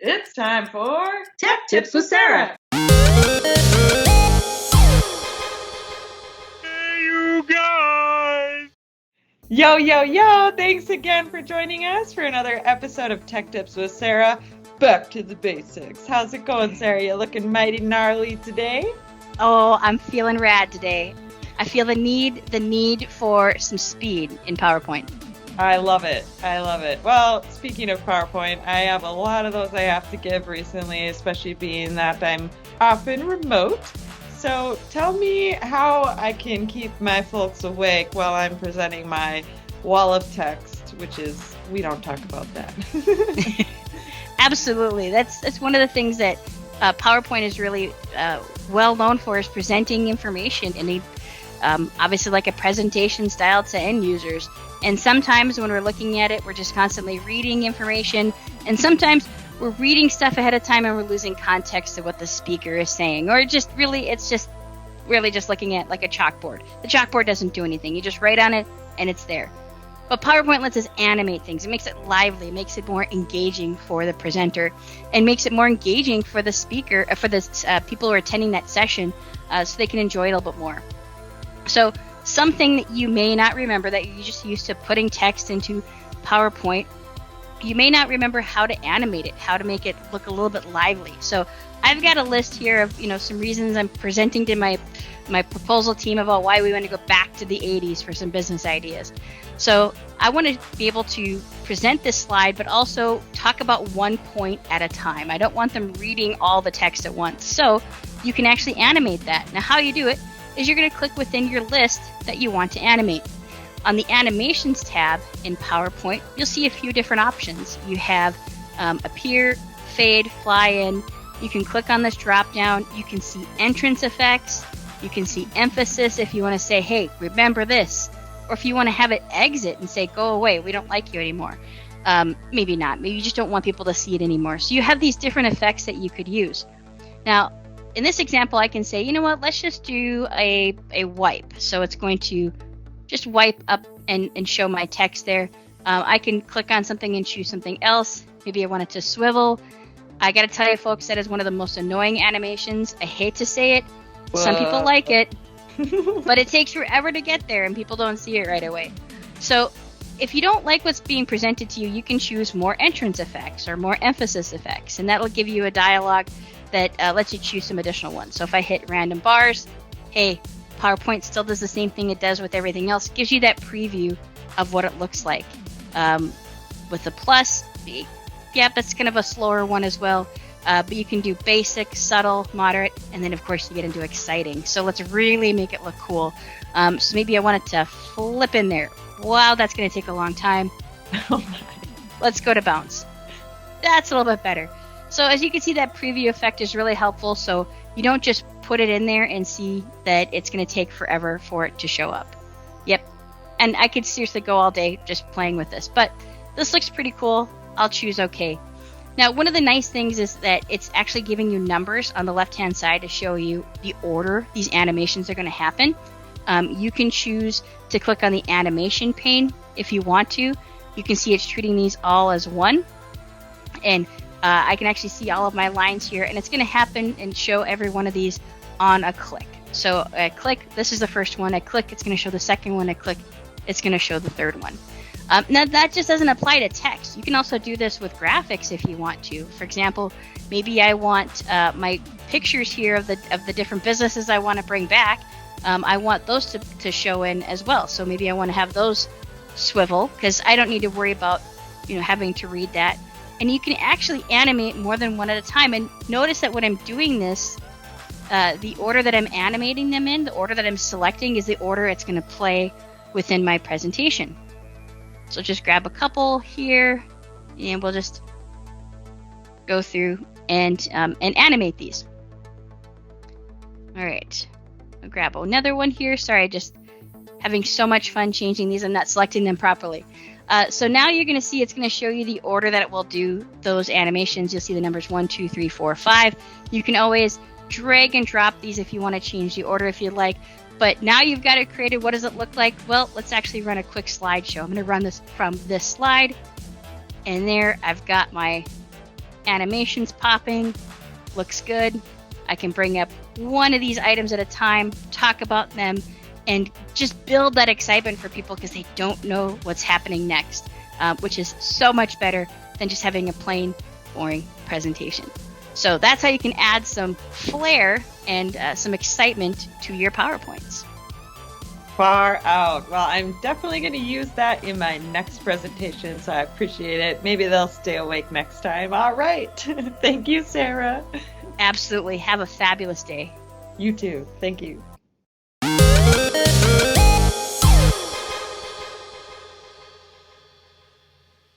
It's time for Tech Tips with Sarah. Hey, you guys! Yo, yo, yo! Thanks again for joining us for another episode of Tech Tips with Sarah. Back to the basics. How's it going, Sarah? You looking mighty gnarly today? Oh, I'm feeling rad today. I feel the need for some speed in PowerPoint. I love it. Well, speaking of PowerPoint, I have a lot of those I have to give recently, especially being that I'm often remote. So tell me how I can keep my folks awake while I'm presenting my wall of text, which is, we don't talk about that. Absolutely. That's one of the things that PowerPoint is really well known for, is presenting information in a obviously like a presentation style to end users. And sometimes when we're looking at it, we're just constantly reading information. And sometimes we're reading stuff ahead of time and we're losing context of what the speaker is saying. Or it's just looking at like a chalkboard. The chalkboard doesn't do anything. You just write on it and it's there. But PowerPoint lets us animate things. It makes it lively. It makes it more engaging for the presenter, and makes it more engaging for the speaker, for the people who are attending that session, so they can enjoy it a little bit more. So something that you may not remember, that you're just used to putting text into PowerPoint, you may not remember how to animate it, how to make it look a little bit lively. So I've got a list here of some reasons I'm presenting to my proposal team about why we want to go back to the 80s for some business ideas. So I want to be able to present this slide, but also talk about one point at a time. I don't want them reading all the text at once. So you can actually animate that. Now, how you do it is you're going to click within your list that you want to animate. On the Animations tab in PowerPoint, you'll see a few different options. You have Appear, Fade, Fly In. You can click on this drop down. You can see entrance effects. You can see emphasis if you want to say, hey, remember this. Or if you want to have it exit and say, go away, we don't like you anymore. Maybe not. Maybe you just don't want people to see it anymore. So you have these different effects that you could use. Now, in this example, I can say, you know what, let's just do a wipe. So it's going to just wipe up and show my text there. I can click on something and choose something else. Maybe I want it to swivel. I got to tell you, folks, that is one of the most annoying animations. I hate to say it. Some people like it, but it takes forever to get there and people don't see it right away. So if you don't like what's being presented to you, you can choose more entrance effects or more emphasis effects, and that'll give you a dialogue that lets you choose some additional ones. So if I hit random bars, hey, PowerPoint still does the same thing it does with everything else. It gives you that preview of what it looks like. With the plus, yeah, that's kind of a slower one as well. But you can do basic, subtle, moderate, and then of course you get into exciting. So let's really make it look cool. So maybe I want it to flip in there. Wow, that's going to take a long time. Let's go to bounce. That's a little bit better. So as you can see, that preview effect is really helpful. So you don't just put it in there and see that it's going to take forever for it to show up. Yep. And I could seriously go all day just playing with this. But this looks pretty cool. I'll choose OK. Now, one of the nice things is that it's actually giving you numbers on the left-hand side to show you the order these animations are going to happen. You can choose to click on the animation pane if you want to. You can see it's treating these all as one. And I can actually see all of my lines here, and it's going to happen and show every one of these on a click. So I click, this is the first one. I click, it's going to show the second one. I click, it's going to show the third one. Now, that just doesn't apply to text. You can also do this with graphics if you want to. For example, maybe I want my pictures here of the different businesses I want to bring back. I want those to show in as well. So maybe I want to have those swivel, because I don't need to worry about having to read that. And you can actually animate more than one at a time. And notice that when I'm doing this, the order that I'm animating them in, the order that I'm selecting, is the order it's going to play within my presentation. So just grab a couple here, and we'll just go through and animate these. All right, I'll grab another one here. Sorry, just having so much fun changing these. I'm not selecting them properly. So now you're going to see it's going to show you the order that it will do those animations. You'll see the numbers 1, 2, 3, 4, 5. You can always drag and drop these if you want to change the order if you'd like. But now you've got it created. What does it look like? Well, let's actually run a quick slideshow. I'm going to run this from this slide. And there I've got my animation's popping, looks good. I can bring up one of these items at a time, talk about them, and just build that excitement for people because they don't know what's happening next, which is so much better than just having a plain, boring presentation. So that's how you can add some flair and some excitement to your PowerPoints. Far out. Well, I'm definitely going to use that in my next presentation, so I appreciate it. Maybe they'll stay awake next time. All right. Thank you, Sarah. Absolutely. Have a fabulous day. You too. Thank you.